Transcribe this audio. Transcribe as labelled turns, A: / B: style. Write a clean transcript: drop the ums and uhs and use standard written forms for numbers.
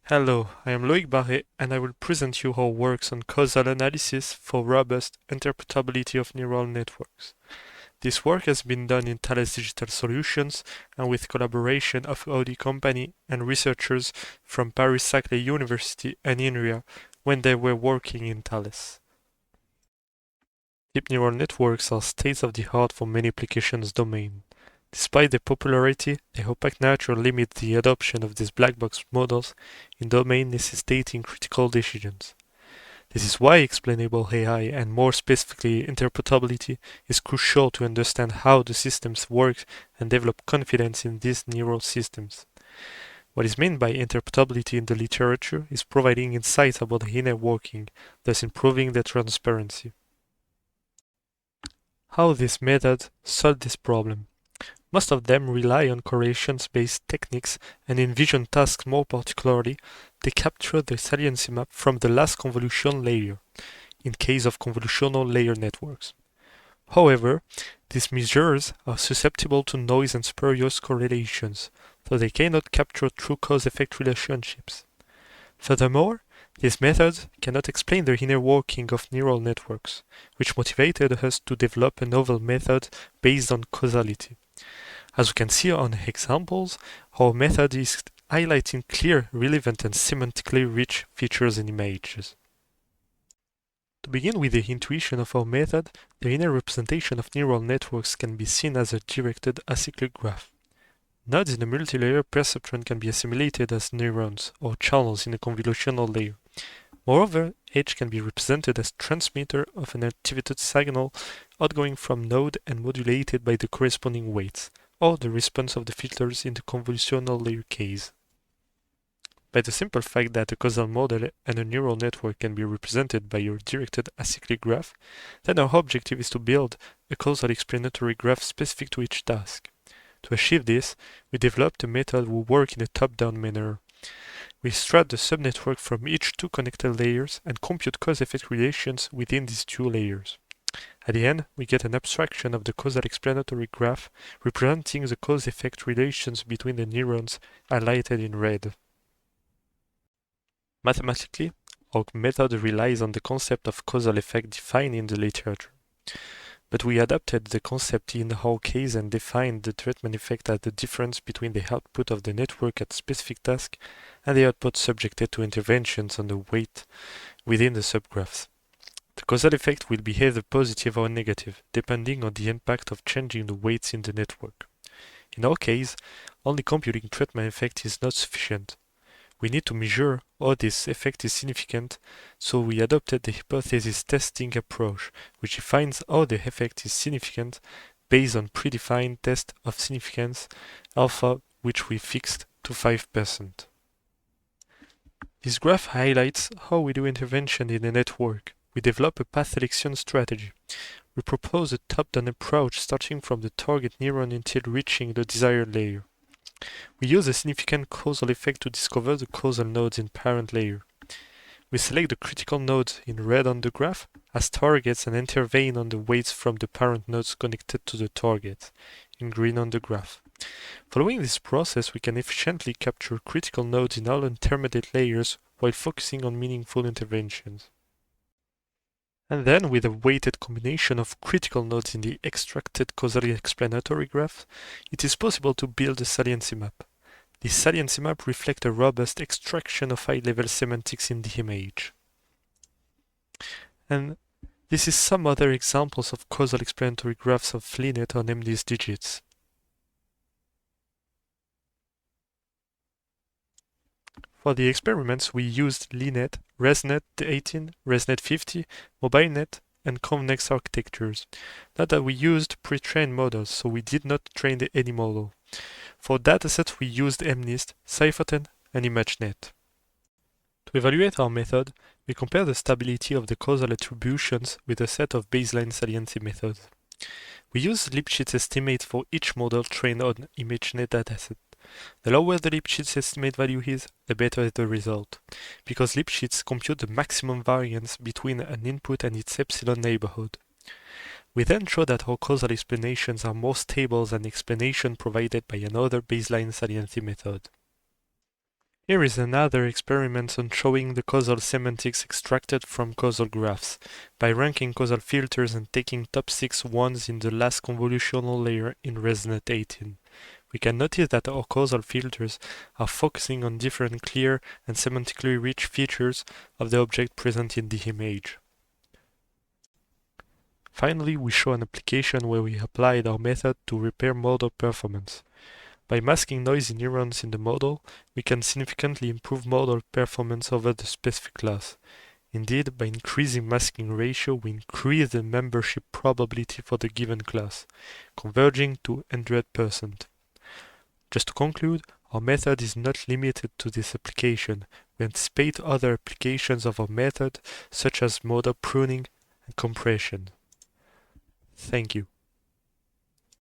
A: Hello, I am Loïc Baret and I will present you how works on causal analysis for robust interpretability of neural networks. This work has been done in Thales Digital Solutions and with collaboration of audit company and researchers from Paris-Saclay University and INRIA when they were working in Thales. Deep neural networks are state-of-the-art for many applications domain. Despite their popularity, their opaque nature limits the adoption of these black box models in domain necessitating critical decisions. This is why explainable AI, and more specifically interpretability, is crucial to understand how the systems work and develop confidence in these neural systems. What is meant by interpretability in the literature is providing insights about the inner working, thus improving the transparency. How this method solved this problem? Most of them rely on correlations-based techniques, and in vision tasks more particularly, they capture the saliency map from the last convolution layer, in case of convolutional layer networks. However, these measures are susceptible to noise and spurious correlations, so they cannot capture true cause-effect relationships. Furthermore, these methods cannot explain the inner working of neural networks, which motivated us to develop a novel method based on causality. As we can see on examples, our method is highlighting clear, relevant, and semantically rich features in images. To begin with the intuition of our method, the inner representation of neural networks can be seen as a directed acyclic graph. Nodes in a multilayer perceptron can be assimilated as neurons or channels in a convolutional layer. Moreover, H can be represented as transmitter of an attributed signal outgoing from node and modulated by the corresponding weights, or the response of the filters in the convolutional layer case. By the simple fact that a causal model and a neural network can be represented by your directed acyclic graph, then our objective is to build a causal explanatory graph specific to each task. To achieve this, we developed a method who works in a top-down manner. We extract the subnetwork from each two connected layers and compute cause-effect relations within these two layers. At the end, we get an abstraction of the causal explanatory graph representing the cause-effect relations between the neurons highlighted in red. Mathematically, our method relies on the concept of causal effect defined in the literature. But we adapted the concept in our case and defined the treatment effect as the difference between the output of the network at specific task and the output subjected to interventions on the weight within the subgraphs. The causal effect will be either positive or negative, depending on the impact of changing the weights in the network. In our case, only computing treatment effect is not sufficient. We need to measure how this effect is significant, so we adopted the hypothesis testing approach, which defines how the effect is significant based on predefined test of significance alpha, which we fixed to 5%. This graph highlights how we do intervention in a network. We develop a path selection strategy. We propose a top-down approach starting from the target neuron until reaching the desired layer. We use a significant causal effect to discover the causal nodes in parent layer. We select the critical nodes in red on the graph as targets and intervene on the weights from the parent nodes connected to the target, in green on the graph. Following this process, we can efficiently capture critical nodes in all intermediate layers while focusing on meaningful interventions. And then, with a weighted combination of critical nodes in the extracted causally explanatory graph, it is possible to build a saliency map. This saliency map reflects a robust extraction of high-level semantics in the image. And this is some other examples of causal explanatory graphs of linear or nameless digits. For the experiments, we used LeNet, ResNet 18, ResNet 50, MobileNet, and ConvNext architectures. Note that we used pre-trained models, so we did not train any model. For datasets, we used MNIST, Cypherten, and ImageNet. To evaluate our method, we compare the stability of the causal attributions with a set of baseline saliency methods. We use Lipschitz estimate for each model trained on ImageNet dataset. The lower the Lipschitz estimate value is, the better is the result, because Lipschitz compute the maximum variance between an input and its epsilon neighborhood. We then show that our causal explanations are more stable than the explanation provided by another baseline saliency method. Here is another experiment on showing the causal semantics extracted from causal graphs, by ranking causal filters and taking top 6 ones in the last convolutional layer in ResNet 18. We can notice that our causal filters are focusing on different clear and semantically rich features of the object present in the image. Finally, we show an application where we applied our method to repair model performance. By masking noisy neurons in the model, we can significantly improve model performance over the specific class. Indeed, by increasing masking ratio, we increase the membership probability for the given class, converging to 100%. Just to conclude, our method is not limited to this application. We anticipate other applications of our method, such as model pruning and compression. Thank you.